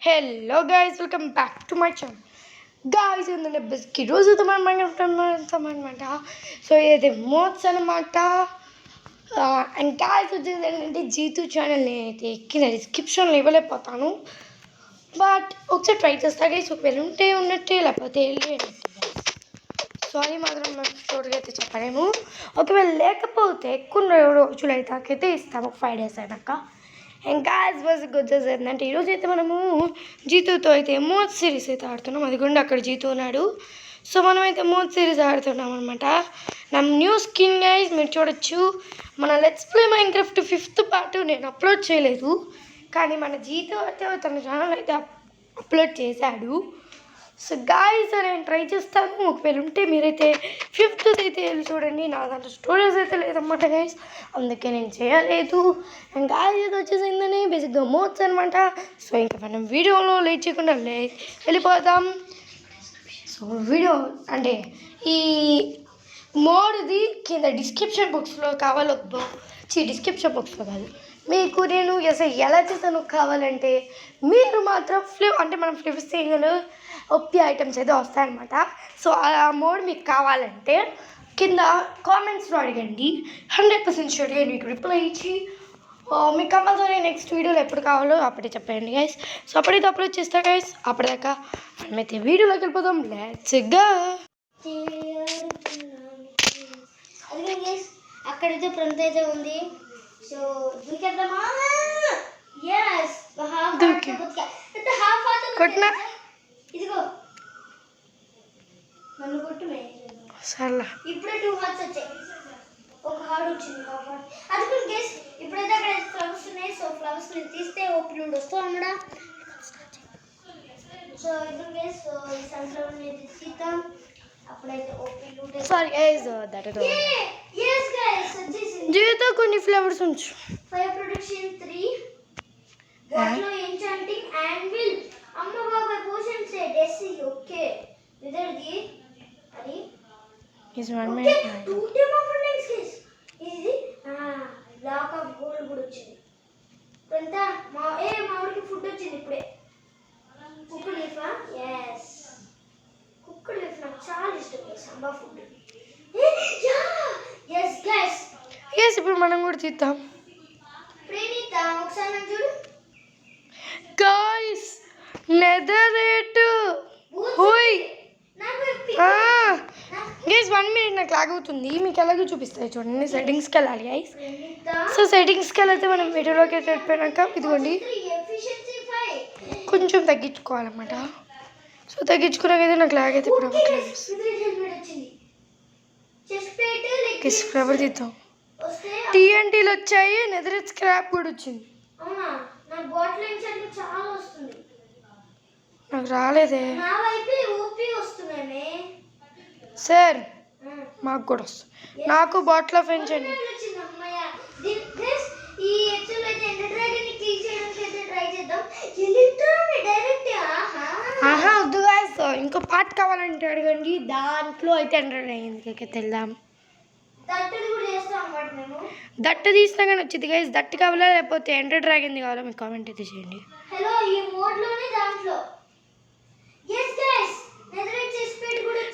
Hello guys, welcome back to my channel. Guys ఏంటంటే బెస్ట్కి రోజు అనమాట. సో ఇది మోడ్స్ అనమాట. అండ్ గాయస్ వచ్చేది ఏంటంటే జీతూ ఛానల్ నేనైతే ఎక్కిన డిస్క్రిప్షన్లో ఇవ్వలేకపోతాను, బట్ ఒకసారి ట్రై చేస్తా గైస్. ఒకవేళ ఉంటే ఉన్నట్టే, లేకపోతే సారీ మాత్రం షోర్గా అయితే చెప్పలేము. ఒకవేళ లేకపోతే ఎక్కువ రోజులు అయితే ఇస్తాము, ఒక 5 days అయినాక. అండ్ గాయస్ బస్కి వచ్చేసి ఏంటంటే ఈరోజు అయితే మనము జీతుతో అయితే మోడ్ సిరీస్ అయితే ఆడుతున్నాం. అది కూడా అక్కడ జీతు ఉన్నాడు. సో మనమైతే మోడ్ సిరీస్ ఆడుతున్నాం అనమాట. నా న్యూ స్కిన్ గైస్ మీరు చూడొచ్చు. మన let's play Minecraft 5th part నేను అప్లోడ్ చేయలేదు, కానీ మన జీతు అయితే తన ఛానల్ అయితే అప్లోడ్ చేశాడు. సో గాయస్ నేను ట్రై చేస్తాను. ఒకవేళ ఉంటే మీరైతే 5th అయితే వెళ్ళి చూడండి. నా దాంట్లో స్టోరేజ్ అయితే లేదన్నమాట గైస్, అందుకే నేను చేయలేదు. అండ్ గాయస్ ఇది వచ్చేసిందని బేసిక్గా మోడ్స్ అనమాట. సో ఇంకా మనం వీడియోలో లేట్ చేయకుండా వెళ్ళిపోదాం. సో వీడియో అంటే ఈ మోడ్ది కింద డిస్క్రిప్షన్ బాక్స్లో కావాలొద్దు, డిస్క్రిప్షన్ బాక్స్లో కాదు, మీకు నేను ఎలా చేస్తాను కావాలంటే మీరు మాత్రం అంటే మనం ఫ్లిప్స్ సింగిల్ ఒప్పి ఐటమ్స్ అయితే వస్తాయన్నమాట. సో ఆ మోడ్ మీకు కావాలంటే కింద కామెంట్స్లో అడగండి. 100% షూర్గా మీకు రిప్లై ఇచ్చి మీకు కంపల్సరీ నెక్స్ట్ వీడియోలో ఎప్పుడు కావాలో అప్పుడే చెప్పండి గైస్. సో అప్పుడైతే అప్లోడ్ చేస్తా గైస్. అప్పటిదాకా మనమైతే వీడియోలోకి వెళ్ళిపోదాం. Let's go. అక్కడైతే ఫ్రంట్ అయితే ఉంది. సో దూకేద్దామా? yes కొట్టినా ఇదిగో నన్ను కొట్టుమే. సర్లా ఇప్పుడే 2 హార్ట్స్ వచ్చాయి, ఒక హార్ట్ వచ్చింది. అది కూడా గెస్. ఇప్పుడైతే అక్కడ ఫ్లవర్స్ ఉన్నాయి. సో ఫ్లవర్స్ ని తీస్తే ఓపెన్ నుండి వస్తాం అన్నమాట. సో ఇప్పుడు గెస్ ఈ సన్ఫ్లవర్ ని తీద్దాం. అప్పుడైతే ఓపెన్ నుండి sorry guys that is yes guys వచ్చేసింది. జీవితో కొన్ని ఫ్లేవర్స్ ఉంచు. ఫైర్ ప్రొటెక్షన్ 3 వాటిలో ఎన్చాంటింగ్ anvil. అమ్మ బాబా పోషన్ సే డెసి. ఓకే ఇదర్ది అది is 1 minute. 2 time of next case ఇది బ్లాక్ ఆఫ్ గోల్డ్ కూడా వచ్చింది. ఎంత మామిడికి ఫుడ్ వచ్చింది ఇప్పుడే. కుక్కడ్ లీఫా? yes కుక్కడ్ లీఫ్ నాకు చాలా ఇష్టం. సంబా ఫుడ్. yes guys ఇప్పుడు మనం కూడా తీద్దాం. ప్రేమిత ఒకసారి నాకు చూడు గాయ్స్ నెదరేట్ హోయ్ గైస్ 1 minute నాకు లాగ్ అవుతుంది. మీకు ఎలాగో చూపిస్తాయి చూడండి. సెట్టింగ్స్కి వెళ్ళాలి గైస్. సో సెట్టింగ్స్కి వెళ్ళితే మనం వీడియోలోకి వెళ్ళిపోయాక ఇదిగోండి కొంచెం తగ్గించుకోవాలన్నమాట. సో తగ్గించుకున్నాకైతే నాకు లాగ్ అయితే ఇప్పుడు అవ్వట్లేదు. ఫ్లవర్ తీద్దాం. TNTలు వచ్చాయి, నెదరేట్ స్క్రాప్ కూడా వచ్చింది. నాకు రాలేదే సార్. మాకు కూడా వస్తుంది. నాకు బాటిల్ ఆఫ్ ఎంచండి. ఆహా వద్దు గాయస్, ఇంకో పార్ట్ కావాలంటే అడగండి. దాంట్లో అయితే ఎంటర్ అయ్యింది. వెళ్దాం. దట్టు తీసినా కానీ వచ్చింది గైస్. దట్టు కావాలా లేకపోతే ఎంటర్ డ్రాగన్ కావాలా మీకు కామెంట్ అయితే చేయండి.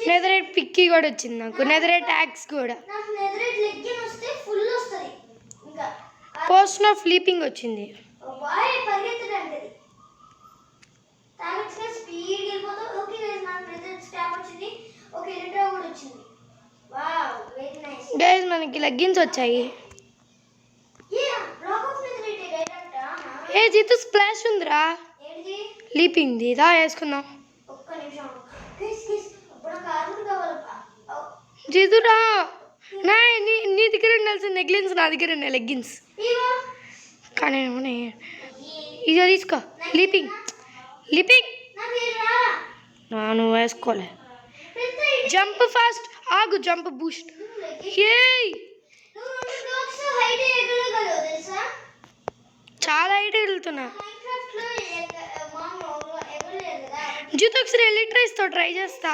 నెదరేట్ పిక్కీ కూడా వచ్చింది నాకు. నెదరేట్ యాక్స్ కూడా. పోస్ట్ ఆఫ్ స్లీపింగ్ వచ్చింది. గైస్ మనకి లెగ్గిన్స్ వచ్చాయి. జీతు స్ప్లాష్ ఉందిరా లీపింగ్ది. ఇదా వేసుకుందాం. జీతురా నీ దగ్గర ఉండాల్సిన నెగ్లెన్స్ నా దగ్గర ఉన్నాయి లెగ్గిన్స్. కానీ ఇది తీసుకో. లీపింగ్ నువ్వు వేసుకోలే. Jump fast. ఆగు జంప్ బూస్ట్. చాలా హైట్ వెళ్తున్నా. జీతు ఒకసారి ఎలిట్రైస్తో ట్రై చేస్తా.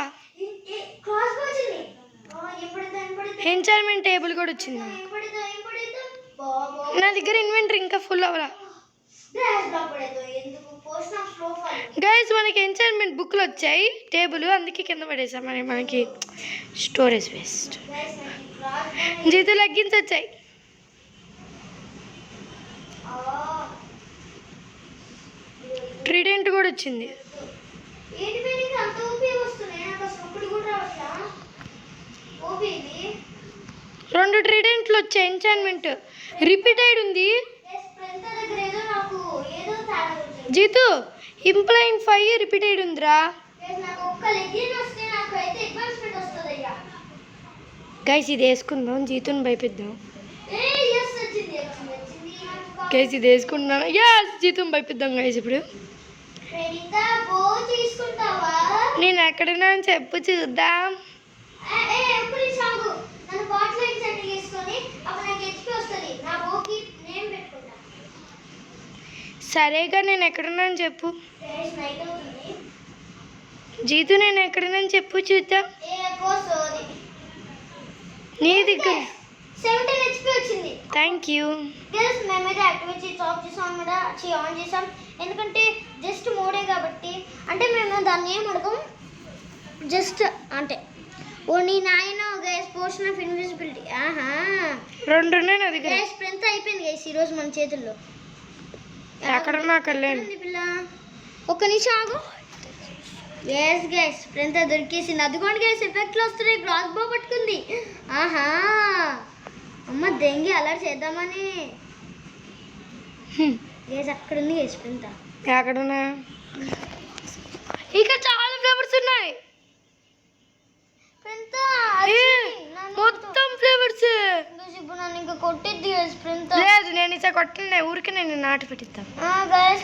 ఎంచార్మెంట్ టేబుల్ కూడా వచ్చింది. నా దగ్గర ఇన్వెంటరీ ఇంకా ఫుల్ అవ్వలా. గైస్ మనకి ఎంచైన్మెంట్ బుక్లు వచ్చాయి టేబుల్ అందుకే కింద పడేసాం మనకి స్టోరేజ్ వేస్ట్. జీతు లెగ్గిన్స్ వచ్చాయి. ట్రిడెంట్ కూడా వచ్చింది. రెండు ట్రిడెంట్లు వచ్చాయి. ఎంచాన్మెంట్ రిపీట్ అయ్యి ఉంది. జీతు ఇంప్లైన్ 5 రిపీట్ అయ్యి ఉందిరా. గైస్ ఇది వేసుకుందాం, జీతుని భయపిద్దాం. గైస్ ఇది వేసుకుంటున్నాను. యస్ జీతుని భయపిద్దాం గైస్. ఇప్పుడు నేను ఎక్కడున్నా చెప్పు చూద్దాం. సరేగా నేను ఎక్కడున్నాను చెప్పు. జీతు నేను ఎక్కడున్నాను చెప్పు చూద్దాం. నీ దగ్గర 17 HP వచ్చింది. Thank you. మేమైతే యాక్టివిటీ ఆఫ్ చేసాం అనమాట, ఆన్ చేసాం. ఎందుకంటే జస్ట్ మోడే కాబట్టి. అంటే మేము దాన్ని ఏం అడగం, జస్ట్ అంటే ఓ నీ నాయన గైస్ పోర్షన్ ఆఫ్ ఇన్విజిబిలిటీ. ఆహా 2 ఉన్నాయి నా దగ్గర. గైస్ స్ట్రెంత్ అయిపోయింది గైస్ ఈరోజు మన చేతుల్లో. ఎక్కడున్నా కళ్ళేను పిల్ల ఒక్క నిమిషం ఆగు. ఎస్ గైస్ స్ట్రెంత్ దొరికేసింది. అదిగోండి గైస్ ఎఫెక్ట్లు వస్తున్నాయి. క్రాస్ బో పట్టుకుంది. ఆహా అమ్మ దెంగి అలర్ట్ చేద్దామని. గైస్ అక్కడ ఉంది గైస్ స్ట్రెంత్. ఎక్కడున్నా ఇక్కడ చాలా ఫ్లేవర్స్ ఉన్నాయి. మొత్తం ఫ్లేవర్స్. ఇప్పుడు నన్ను ఇంకా కొట్టిద్ది గైస్ స్ప్రింట్. లేదు నేను ఇసా కొట్టలే, ఊరికే నేను నాటి పెట్టిస్తాను. గైస్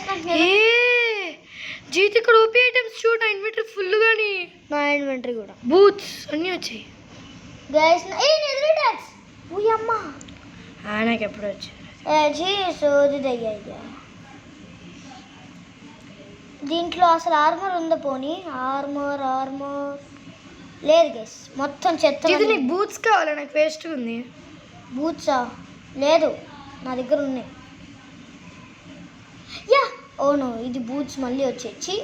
జీత్ ఇక్కడ ఓపీ ఐటమ్స్ చూడ. ఇన్వెంటరీ ఫుల్ గాని నా ఇన్వెంటరీ కూడా బూట్స్ అన్నీ వచ్చాయి. గైస్ నెదరైటాక్స్ ఊయమ్మ నాకు ఎప్పుడు వచ్చాయి. సోది దయ్యా. దీంట్లో అసలు ఆర్మర్ ఉందా? పోనీ ఆర్మర్ లేదు గైస్, మొత్తం చెత్త. ఇది నీకు బూట్స్ కావాలా? నాకు వేస్ట్ ఉంది. బూట్సా? లేదు నా దగ్గర ఉన్నాయి. యా ఓను ఇది బూట్స్ మళ్ళీ వచ్చేసి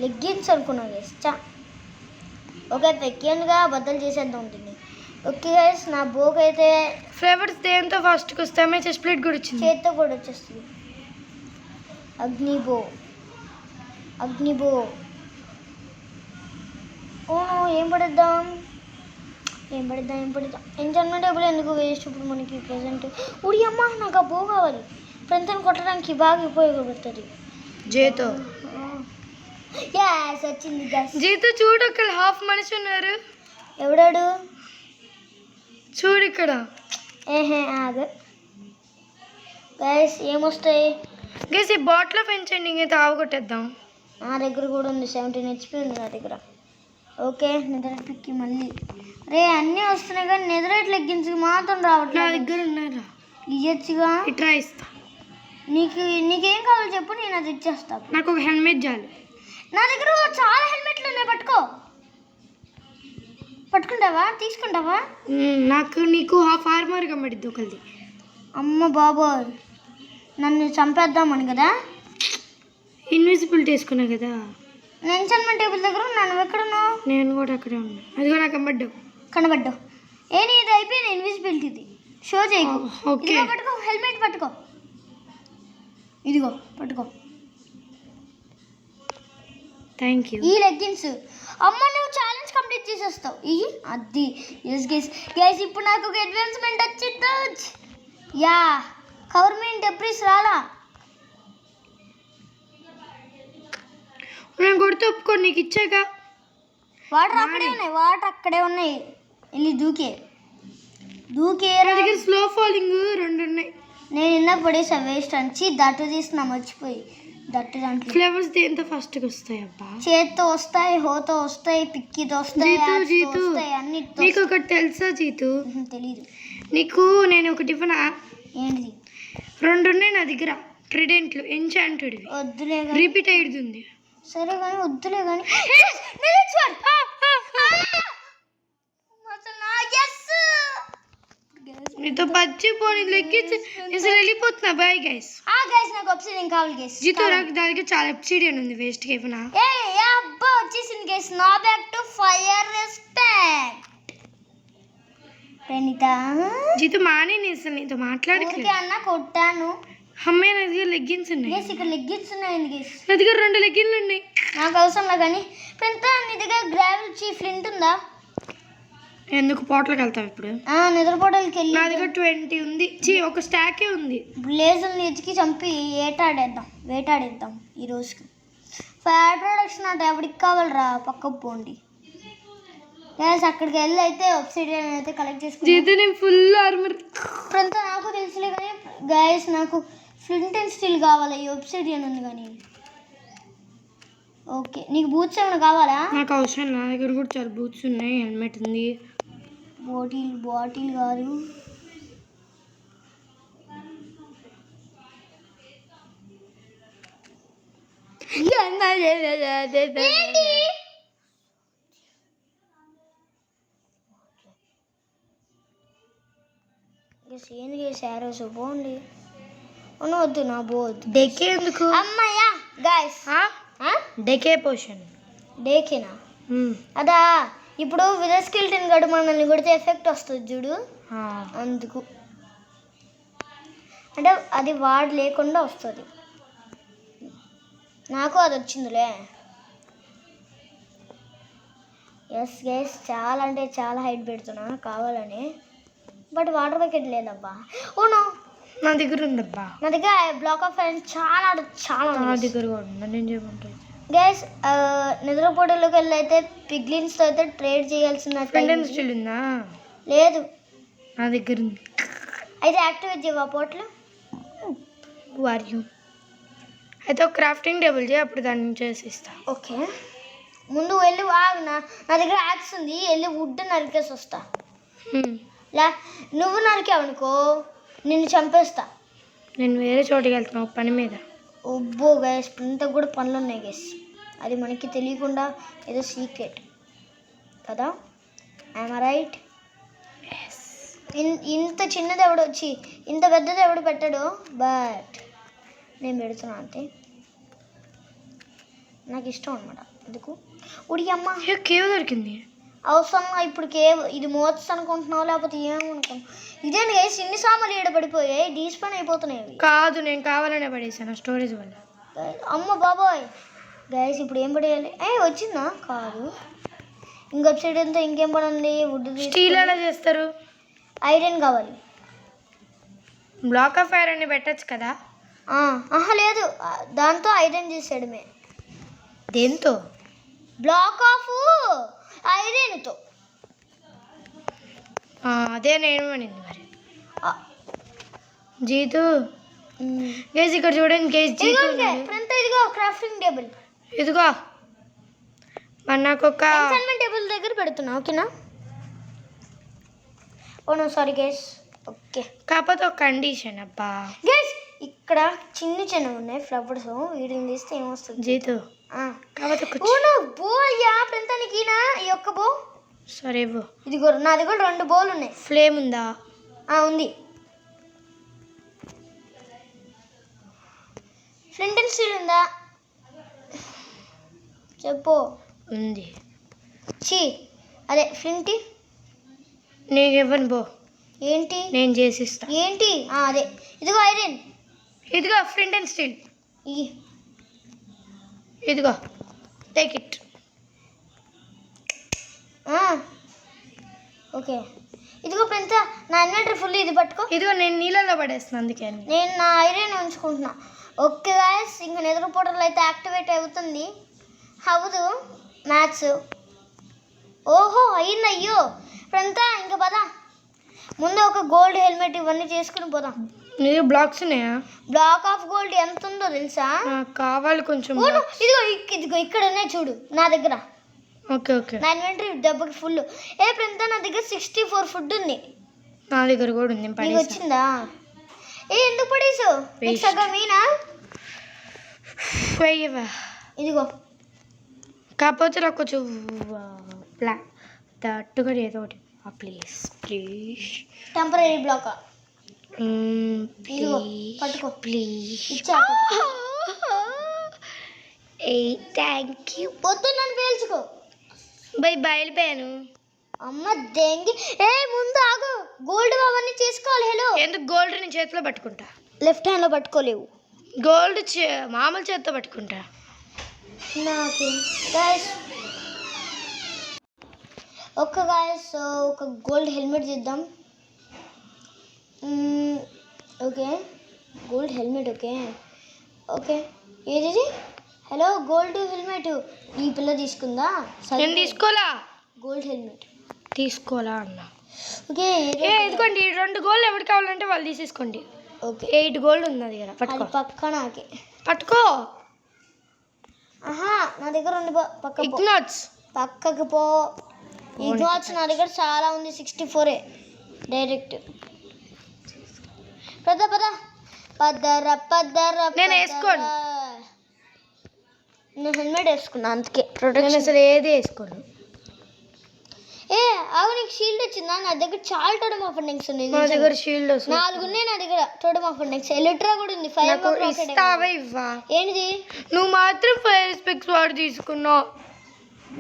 లెగ్గిన్స్ అనుకున్నా గైస్. ఓకే తెక్కియన్గా బద్దలు చేసేద్దాం ఉంటుంది. ఓకే గైస్ నా బోక్ అయితే ఫ్లేవర్స్ దేంతో ఫస్ట్కి వస్తామే. చెస్ట్ ప్లేట్ కూడా వచ్చింది, చేత్తో కూడా వచ్చేస్తుంది. అగ్నిబో ఓను ఏం పడేద్దాం. ఎంజాయ్మెంట్ టేబుల్ ఎందుకు వేస్ట్ ఇప్పుడు మనకి ప్రెసెంట్. ఉడి అమ్మ నాకు ఆ బో కావాలి. ఫ్రెండ్స్ని కొట్టడానికి బాగా ఉపయోగపడుతుంది. జీతో యాస్ వచ్చింది గైస్. జీతో చూడు అక్కడ హాఫ్ మనిషి ఉన్నారు. ఎవడాడు? చూడు ఇక్కడ. ఆగ గైస్ ఏమొస్తాయి గైస్ ఈ బాటిల్ ఆఫ్ ఎంచైండింగ్ అయితే ఆవగొట్టేద్దాం. నా దగ్గర కూడా ఉంది. 17 HP ఉంది నా దగ్గర. ఓకే నెదరైట్ పిక్కి మళ్ళీ. రే అన్నీ వస్తున్నాయి కానీ నెదరైట్ లెగ్గిన్స్కి మాత్రం నా రావట్లేదు. దగ్గర ఉన్నారా? ఇయ్యొచ్చుగా. ఇట్రా ఇస్తా. నీకేం కావాలో చెప్పు, నేను అది ఇచ్చేస్తా. నాకు ఒక హెల్మెట్ చాలు. నా దగ్గర చాలా హెల్మెట్లు ఉన్నాయి. పట్టుకుంటావా? తీసుకుంటావా? నీకు హాఫ్ ఆర్మర్ కమ్మడిద్ది ఒకరిది. అమ్మ బాబోయ్ నన్ను చంపేద్దామని కదా. ఇన్విజిబిలిటీ వేసుకున్నా కదా. నేను ఎన్చాన్మెంట్ టేబుల్ దగ్గర ఉన్నాను. ఎక్కడున్నావు? నేను కూడా అక్కడే ఉన్నా. అదిగో నాకు కనబడ్డావు. ఇది అయిపోయింది ఇన్విజిబిలిటీది. షో చేయకు. ఓకే పట్టుకో హెల్మెట్ పట్టుకో. ఇదిగో పట్టుకో. Thank you. ఈ లెగ్గిన్స్ అమ్మ నువ్వు ఛాలెంజ్ కంప్లీట్ చేసేస్తావు. అది ఎస్ గైస్ ఇప్పుడు నాకు ఒక అడ్వాన్స్మెంట్ వచ్చింది. యా గవర్నమెంట్ డెబ్రీస్ రాలా. నేను కొడితే ఒప్పుకో, నీకు ఇచ్చాక. వాటర్ అక్కడే ఉన్నాయి. వెళ్ళి దూకే దగ్గర స్లో ఫాలింగ్ 2 ఉన్నాయి. నేను ఇందాక పడేసా వేస్ట్ అని దట్టు తీసిన మర్చిపోయి. దట్టు దాంట్లో ఫ్లేవర్స్ దేంతో ఫస్ట్కి వస్తాయి అబ్బా? చేత్తో వస్తాయి, హోతో వస్తాయి, పిక్కితో వస్తాయి, అన్నిటితో. నీకు ఒకటి తెలుసా జీతు? తెలీదు. నీకు నేను ఒకటి ఇవ్వనా? ఏంటిది? 2 ఉన్నాయి నా దగ్గర ట్రిడెంట్లు ఎన్చాంటెడ్. వద్దులే రిపీట్ అయ్యింది. సరే కానీ వద్దులే కానీ. నీతో పచ్చిపోని లెక్కించి అసలు వెళ్ళిపోతున్నా. Bye guys. గైస్ నాకు obsidian కావాలి గైస్. జీతో దానికి చాలా obsidian ఉంది. వేస్ట్ కేఫనా అబ్బా వచ్చేసింది గైస్. నా back to fire respect. Praneetha జీతో మానే అసలు నీతో మాట్లాడకే అన్న కొట్టాను. అమ్మాయి నా దగ్గర లెగ్గిన్స్ ఉన్నాయి. గైస్ ఇక్కడ లెగ్గిన్స్ ఉన్నాయి గైస్. నా దగ్గర 2 లెగ్గిన్లు ఉన్నాయి. నాకు అవసరం లేదు కానీ ప్రణీత నీ దగ్గర గ్రావెల్ ఫ్లింట్ ఉందా? ఎందుకు పోట్లకి వెళ్తావు ఇప్పుడు? నిద్రపోవడానికి వెళ్ళి నా దగ్గర 20 ఉంది. ఒక స్టాకే ఉంది. బ్లేజర్ని ఎతికి చంపి వేటాడేద్దాం ఈ రోజుకి. ఫైర్ ప్రొడక్షన్ అంటే ఎవరికి కావాలరా? పక్కకు పోండి గ్యాస్. అక్కడికి వెళ్ళి అయితే obsidian అయితే కలెక్ట్ చేసుకుంటాం. నేను ఫుల్ ఆర్మర్. ఇప్పుడంతా నాకు తెలుసులే కానీ గైస్ నాకు ఫ్లింట్ అండ్ స్టీల్ కావాలి. ఈ obsidian ఉంది కానీ. ఓకే నీకు బూట్స్ ఏమైనా కావాలా? నాకు అవసరం. నా దగ్గర కూడా చాలా బూట్స్ ఉన్నాయి. హెల్మెట్ ఉంది. బాటిల్ కాదు. ఏంది చేశారు? బాగుంది. వద్దు నా బోద్దు. డెకే ఎందుకు? అమ్మయ్యా గైస్ డెకే పోషన్. డేకేనా? అదా ఇప్పుడు విలర్ స్కెల్టన్ గడు మనల్ని కొడితే ఎఫెక్ట్ వస్తుంది చూడు. అందుకు అంటే అది వాడు లేకుండా వస్తుంది. నాకు అది వచ్చిందిలే. ఎస్ గైస్ చాలా అంటే చాలా హైట్ పెడుతున్నా కావాలని. బట్ వాటర్ బకెట్ లేదబ్బా. ఓనో నా దగ్గర ఉందబ్బా. నా దగ్గర బ్లాక్ ఆఫ్ ఫైర్ చాలా నా దగ్గర కూడా ఉంది. నేను చెప్పంటాను గైస్. నిద్రపోటీలోకి వెళ్ళి అయితే పిగ్లిన్స్తో అయితే ట్రేడ్ చేయాల్సిన స్టిల్ ఉందా? లేదు నా దగ్గర ఉంది. అయితే యాక్టివేట్ చేయవా పోర్ట్లు? అయితే ఒక క్రాఫ్టింగ్ టేబుల్ చేయి, అప్పుడు దాన్ని చేసి ఇస్తా. ఓకే ముందు వెళ్ళి నా దగ్గర యాక్స్ ఉంది. వెళ్ళి వుడ్ నరికేసి వస్తా. నువ్వు నరికావనుకో నిన్ను చంపేస్తా. నేను వేరే చోటుకి వెళ్తున్నా పని మీద. ఒబ్బో గైస్ ఇంత కూడా పనులు ఉన్నాయి గైస్. అది మనకి తెలియకుండా ఏదో సీక్రెట్ కదా. I'm right? ఇంత చిన్నది ఎవడు వచ్చి ఇంత పెద్దది ఎవడు పెట్టాడు. బట్ నేను పెడుతున్నా అంతే. నాకు ఇష్టం అనమాట. ఎందుకు ఉడి అమ్మ కేవ్ దొరికింది. అవసరంగా ఇప్పుడు కేవ్ ఇది మోత్స్ అనుకుంటున్నావు లేకపోతే ఏమనుకుంటున్నావు? ఇదేంటి గైస్ ఇన్ని సామాన్లు ఈడ పడిపోయాయి. డీస్పైన్ అయిపోతున్నాయి. కాదు నేను కావాలనే పడేసాను స్టోరేజ్ వల్ల. అమ్మ బాబాయ్ గైస్ ఇప్పుడు ఏం పడేయాలి? వచ్చిందా? కాదు ఇంక obsidianతో ఇంకేం పని ఉంది? వుడ్ స్టీల్ ఎలా చేస్తారు? ఐరన్ కావాలి. బ్లాక్ ఆఫ్ ఫైర్ అని పెట్టచ్చు కదా. లేదు దాంతో ఐరన్ చేసాడమే. దేంతో? బ్లాక్ ఆఫ్ ఐరన్తో. అదే నేను అనింది మరి. జీతు గేజ్ ఇక్కడ చూడండి. గేజ్ ఇదిగో క్రాఫ్టింగ్ టేబుల్. ఇదిగో మరి నాకు ఒక ఎన్చాంట్మెంట్ టేబుల్ దగ్గర పెడుతున్నా. ఓకేనా? ఓ సారీ గేస్. ఓకే కాకపోతే ఒక కండిషన్ అబ్బా. గేస్ ఇక్కడ చిన్న ఉన్నాయి ఫ్లవర్స్. వీటిని తీస్తే ఏమొస్తుంది? జీతు కాకపోతే బో అయ్యా ప్రింతానికి ఈ ఒక్క బో. సరే బో. ఇదిగో నాది కూడా 2 బోలు ఉన్నాయి. ఫ్లేమ్ ఉందా? ఉంది. ఫ్లింట్ అండ్ స్టీల్ ఉందా చెప్పు. ఉంది. అదే ఫ్లింట్ నేను ఇవ్వను బో. ఏంటి? నేను చేసిస్తా. ఏంటి? అదే ఇదిగో ఐరన్. ఇదిగో ఫ్లింట్ అండ్ స్టీల్. ఇదిగో టేక్ ఇట్. ఓకే ఇదిగో ప్రింత నా ఇన్వెంటరీ ఫుల్. ఇది పట్టుకో. ఇదిగో నేను నీళ్ళలో పడేస్తాను అందుకే నేను నా ఐరన్ ఉంచుకుంటున్నా. ఓకే గాయస్ ఇంకా నిద్ర పోర్టల్ అయితే యాక్టివేట్ అవుతుంది. అవ్వదు మ్యాథ్స్. ఓహో అయ్యింది. అయ్యో ప్రింత ఇంకా పదా ముందు ఒక గోల్డ్ హెల్మెట్ ఇవన్నీ చేసుకుని పోదాం. నీకు బ్లాక్స్ ఉన్నాయా? బ్లాక్ ఆఫ్ గోల్డ్ ఎంత ఉందో తెలుసా? కావాలి కొంచెం. ఇదిగో ఇక్కడ ఉన్నాయి చూడు నా దగ్గర. Okay okay. నా ఇన్వెంటరీ దెబ్బకి ఫుల్. ప్రింత నా దగ్గర 64 ఫుడ్ ఉంది. నా దగ్గర కూడా ఉంది. నీకు వచ్చిందా? ఎందుకు పడేసావు? సగం మీనా? ఇదిగో కాకపోతే నాకు కొంచెం తట్టుగా ఏదో ఒకటి. ప్లీజ్ ప్లీజ్ టెంపరీ బ్లాక్ ఇదిగో, పట్టుకో. ప్లీజ్ ఇచ్చా ఏ థ్యాంక్ యూ. పొద్దు నన్ను పేల్చుకో. బయలుపోయాను. అమ్మ దెంగి. ఏ ముందు ఆగు, గోల్డ్ అవన్నీ చేసుకోవాలి. హలో, ఎందుకు గోల్డ్ నేను చేతిలో పట్టుకుంటా? లెఫ్ట్ హ్యాండ్లో పట్టుకోలేవు. గోల్డ్ మామూలు చేతితో పట్టుకుంటా. నాకు గైస్ ఒక గోల్డ్ హెల్మెట్ చేద్దాం. Okay, gold helmet. Okay okay, ఏది? హలో, గోల్డ్ హెల్మెట్ ఈ పిల్ల తీసుకుందా? నేను తీసుకోలా. గోల్డ్ హెల్మెట్ తీసుకోవాలా అన్న. ఓకే, ఇదిగోండి 2 గోల్డ్ ఎవరికి కావాలంటే వాళ్ళు తీసేసుకోండి. ఓకే, 8 గోల్డ్ ఉంది అది కదా, పట్టుకో. పక్కనకి పట్టుకో. ఆహా, నా దగ్గర ఉంది. ఇగ్నోట్స్ పక్కకి పో. ఇగ్నోట్స్ నా దగ్గర చాలా ఉంది. 64 డైరెక్ట్. నేను వేసుకోను. నేను హెల్మెట్ వేసుకున్నా, అందుకే నేను ప్రొటెక్షన్. అసలు ఏది వేసుకోను. ఏ ఆగు, నీకు షీల్డ్ వచ్చిందా? నా దగ్గర చాలా టోటమ్ ఆఫ్ ఎండింగ్స్ ఉన్నాయి. నా దగ్గర షీల్డ్ 4 ఉన్నాయి నా దగ్గర టోటమ్ ఆఫ్ ఎండింగ్స్. ఎలిట్రా కూడా ఉంది. 5 ఇస్తావా? ఇవ్వా? ఏంటిది? నువ్వు మాత్రం ఫైర్ స్పెక్స్ వాడు తీసుకున్నావు.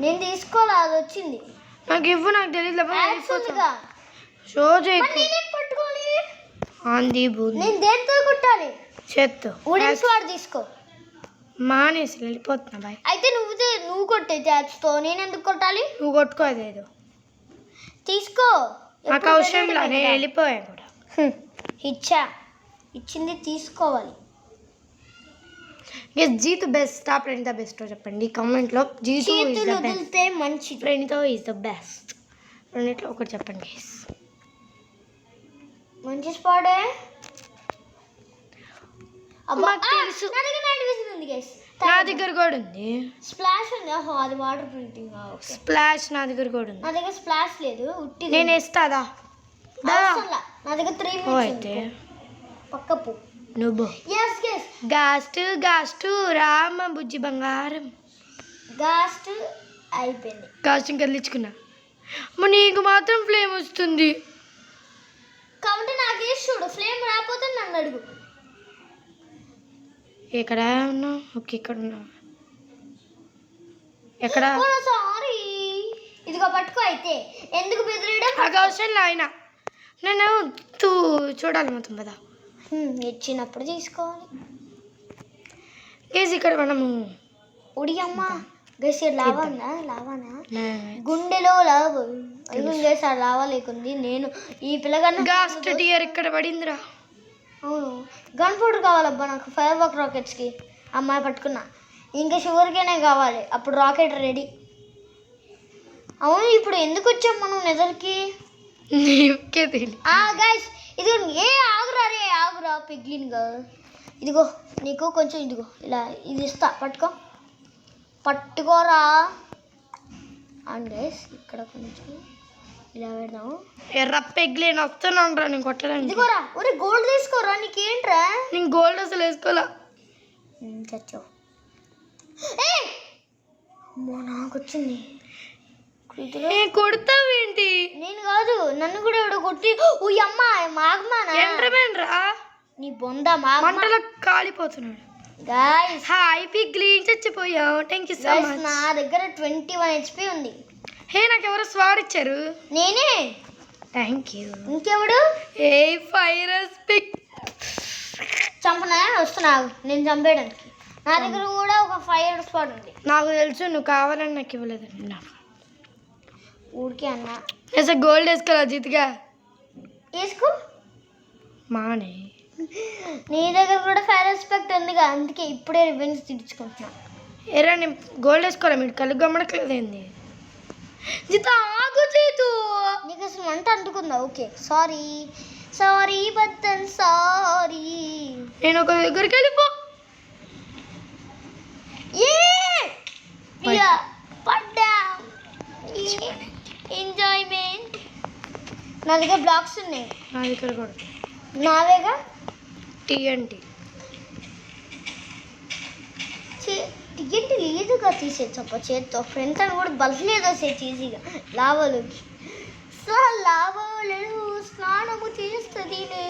నేను తీసుకోవాలి, అది వచ్చింది. నాకు ఇవ్వు, నాకు తెలియదు. షో పట్టుకోవాలి. ఆంది బూంది. నేను దేంతో కుట్టాలి? చేత్తో. వుడెన్స్ వాడు తీసుకో. మానేసి వెళ్ళిపోతున్నా. బాయ్. అయితే నువ్వు కొట్టే జాబ్స్తో నేను ఎందుకు కొట్టాలి? నువ్వు కొట్టుకోలేదు. తీసుకో. నాకు అవసరం లేదు, నేను వెళ్ళిపోయాను కూడా. ఇచ్చింది తీసుకోవాలి. జీతు బెస్ట్ ఆ ప్రణీత బెస్ట్ చెప్పండి కామెంట్లో. జీతు వదిలితే మంచిది, ప్రణీత ఈజ్ ద బెస్ట్. రెండిట్లో ఒకటి చెప్పండి గైస్. మంచి స్పాడే. మాకు తెలుసు. నా దగ్గర కూడా ఉంది. స్ప్లాష్ ఉంది. అది వాటర్ ప్రింటింగ్. స్ప్లాష్ నా దగ్గర కూడా ఉంది. నా దగ్గర స్ప్లాష్ లేదు, ఉట్టి. నేను వేస్తాదా? నా దగ్గర 3 minutes అయితే పక్కపు నువ్వు గాస్ట్ రామ బుజ్జి బంగారం. గాస్ట్ అయిపోయింది. గాస్ట్ కదిలించుకున్నా. నీకు మాత్రం ఫ్లేమ్ వస్తుంది కాబట్టి నాకు వేసి చూడు. ఫ్లేమ్ రాకపోతే నన్ను అడుగు. ఎక్కడ ఉన్నావు? ఓకే, ఇక్కడ ఉన్నావు. ఎక్కడ? సారీ, ఇదిగో పట్టుకో. అయితే ఎందుకు బెదిరియడం? నాకు అవసరం ఆయన. నేను చూడాలి మొత్తం కదా. ఇచ్చినప్పుడు తీసుకోవాలి. గేస్ ఇక్కడ మనము ఉడియమ్మ గేస్ లావానా గుండెలో లావు. గేస్ ఆ లావా లేకుంది. నేను ఈ పిల్లగాన్ని గాస్ట్ టియర్ ఇక్కడ పడిందిరా. అవును, గన్ పౌడర్ కావాలబ్బా నాకు. ఫైర్ వర్క్ రాకెట్స్కి అమ్మాయి పట్టుకున్నా. ఇంకా షుగర్కేనే కావాలి, అప్పుడు రాకెట్ రెడీ. అవును, ఇప్పుడు ఎందుకు వచ్చాం మనం నెదర్కి? గైస్ ఇదిగో. ఆగురా పిగ్లిన్గా. ఇదిగో నీకు కొంచెం, ఇదిగో ఇలా ఇది ఇస్తా, పట్టుకోరా. అండ్ గైస్ ఇక్కడ కొంచెం ఇలా పెడదాం. ఎర్ర పెగ్లేని వస్తున్నాను రా నేను కొట్టడానికి. ఇదిగోరా. ఒరే గోల్డ్ తీసుకోరా. నీకేంట్రా? నేను గోల్డ్ అసలు వేసుకోవాలా. చచ్చావు. అమ్మో, నాకు వచ్చింది. కొడతావేంటి? నేను కాదు, నన్ను కూడా ఎవడో కొట్టి. అమ్మ మాగమానా ఎంటర్మెన్ రా. నీ బొంద మంటలో కాలిపోతున్నాడు. గైస్ హాయ్ పిగ్లీన్, చచ్చిపోయావు. Thank you so much. నా దగ్గర 21 HP ఉంది. నాకు ఎవరు స్వాడ్ ఇచ్చారు? నేనే. Thank you. ఇంకెవడు? ఫైర్ స్పిక్. చంపనా? వస్తున్నావు నేను చంపేయడానికి. నా దగ్గర కూడా ఒక ఫైర్ స్పాట్ ఉంది. నాకు తెలుసు, నువ్వు కావాలని నాకు ఇవ్వలేదండి. నాకు ఊరికే అన్నా. గోల్డ్ వేసుకోవాలా జీతుగా? వేసుకో. మానే నీ దగ్గర కూడా ఫైర్ రెస్పెక్ట్ ఉందిగా, అందుకే ఇప్పుడే రివెంజ్ తీర్చుకుంటున్నా. నేను గోల్డ్ వేసుకోవాలి. మీరు కళ్ళు గమ్మడట్లేదేంది? జీత ఆగు. జీతు నీకు అసలు మంట అంటుకుందా? ఓకే, సారీ బద్దన్ సారీ. నేను ఒక దగ్గరికి వెళ్ళిపో. పడ్డా. ఎంజాయ్మెంట్. నా దగ్గర బ్లాక్స్ ఉన్నాయి. నా దగ్గర కూడా. నావేగా TNT. టికెట్ లేదుగా తీసేచ్చప్ప చేత్తో. ఫ్రెండ్స్ అని కూడా బలలేదో సేచి ఈజీగా లావలోకి. అస్సలు లాభం లేదు, స్నానము చేస్తుందిలే.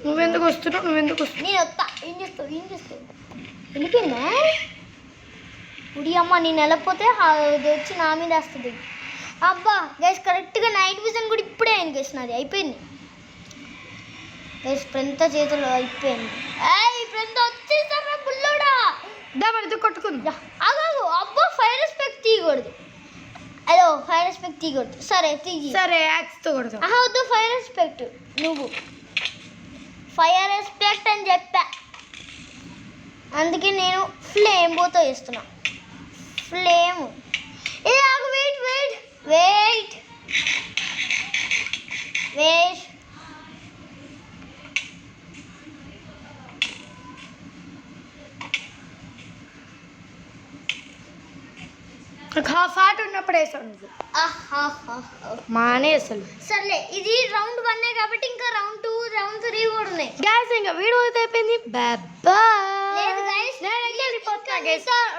నువ్వెందుకు వస్తున్నావు నేను వస్తా. ఏం చేస్తావు వెళ్ళిపోయిందా? ఉడి అమ్మ, నేను వెళ్ళకపోతే అది వచ్చి నా మీద వస్తుంది. అబ్బా గైస్, కరెక్ట్గా నైట్ విజన్ కూడా ఇప్పుడే అయింది గైస్, నాది అయిపోయింది గైస్. ప్రింత చేతుల్లో అయిపోయింది. ప్రింత వచ్చేసారా బుల్లోడా? దాని కొట్టుకుందా. ఆగాగు. అబ్బా ఫైర్ రెస్పెక్ట్ తీయకూడదు. హలో, ఫైర్ రెస్పెక్ట్ తీయకూడదు. సరే తీయి. సరే యాక్స్తో కొడతాం. వద్దు, ఫైర్ రెస్పెక్ట్. నువ్వు ఫైర్ రెస్పెక్ట్ అని చెప్పా, అందుకే నేను ఫ్లేమ్ బోతో వేస్తున్నా. ఫ్లేమ్. ఆగు, wait wait wait wait. Half heart ఉన్నప్పుడు వేసావు నువ్వు. మానే అసలు. సర్లే, ఇది రౌండ్ 1 కాబట్టి ఇంకా రౌండ్ 2, రౌండ్ 3 కూడా ఉన్నాయి. గ్యాస్ ఇంకా వీడియో అయితే అయిపోయింది. లేదు guys, ఇంకా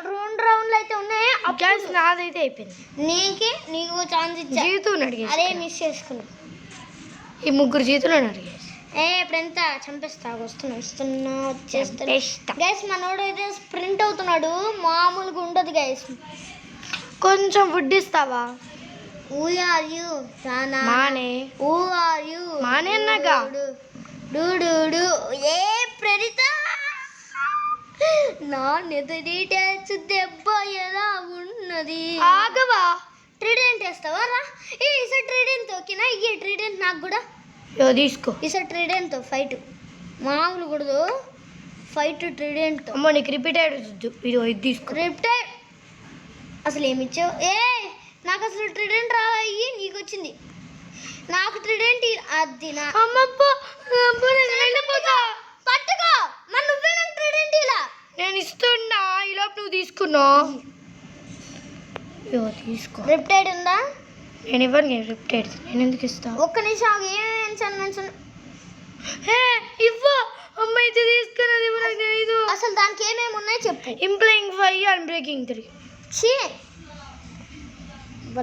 2 రౌండ్లు అయితే ఉన్నాయి. గ్యాస్ నాదైతే అయిపోయింది. నీకు ఛాన్స్ ఇచ్చా. జీతుని అడిగేసి అదే మిస్ చేసుకున్నా. ఈ 3 జీతులను అడిగేసి ఇప్పుడెంత చంపేస్తా. వస్తున్నా వచ్చేస్తా గైస్. మనోడు అయితే స్ప్రింట్ అవుతున్నాడు, మామూలుగా ఉండదు గైస్. కొంచెం ఫుడ్ ఇస్తావా? Who are you? మానే. Who are you? మానే అన్నాగా. డూ ప్రణిత, నా నెదడి డ్యాన్స్ దెబ్బ ఎలా ఉన్నది. ఆగవా? ట్రీడెంట్ వేస్తావా? రా. ఈసారి ట్రీడెంట్ ఓకేనా? ఈ ట్రీడెంట్ నాకు కూడా తీసుకో. ఈసారి ట్రీడెంట్ ఫైట్ మామూలు కూడదు. ఫైట్ ట్రీడెంట్. అమ్మ నీకు రిపీట్ అయ్యొద్దు. ఇది తీసుకో. రిపీట్ అసలు ఏమి ఇచ్చావు? నాకు అసలు ట్రీడెంట్ రాయి, నీకు వచ్చింది. నాకు ట్రీడెంట్ అది నా పట్టుకో. మరి నువ్వే నాకు ట్రీడెంట్ ఇలా. నేను ఇస్తున్నా, ఈలోపు నువ్వు తీసుకున్నావు. తీసుకో. రిప్టైడ్ ఉందా? నేను ఇవ్వను. నేను రిప్టైడ్ నేను ఎందుకు ఇస్తా? ఒక్క నిమిషం ఆగు. ఏమేమి ఇవ్వ. అమ్మ ఇది తీసుకున్నది తెలీదు. అసలు దానికి ఏమేమి ఉన్నాయో చెప్పు. Employing 5 and breaking 3. చీ,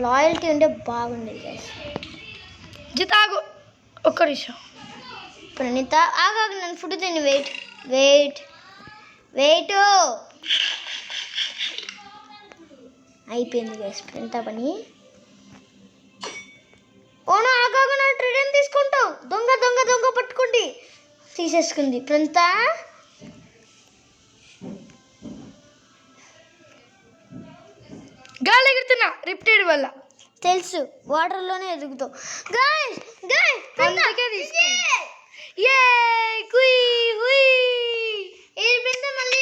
లాయల్టీ ఉంటే బాగుండేది గైస్. జితాగు ఒక్క నిమిషం. ప్రణీత ఆగాగు, నేను ఫుడ్ తిని. వెయిట్ అయిపోయింది గైస్ ప్రణీత పని. ఓను ఆగాగు, నా ట్రీడెంట్ తీసుకుంటావు. దొంగ పట్టుకుంది, తీసేసుకుంది ప్రణీత. గాలి ఎగురుతున్నా రిప్టైడ్ వల్ల. తెలుసు, వాటర్లోనే ఎదుగుతావు. గైస్ అందుకే తీసుకున్నా. మళ్ళీ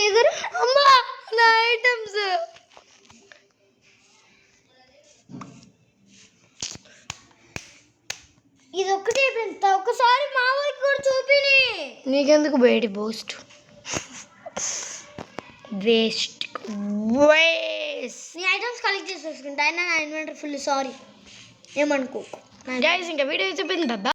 ఎగురు. అమ్మా నా ఐటమ్స్. ఇది ఒక్కటే ప్రింత. ఒకసారి మా ఊరికి కూడా చూపిని. నీకెందుకు బయటి బూస్ట్ వేస్ట్. నీ ఐటమ్స్ కలెక్ట్ చేసి వేసుకుంటా. అయినా నా ఇన్వెంటరీ ఫుల్. సారీ, ఏమనుకో. గైస్ ఇంకా వీడియో అయిపోయింది.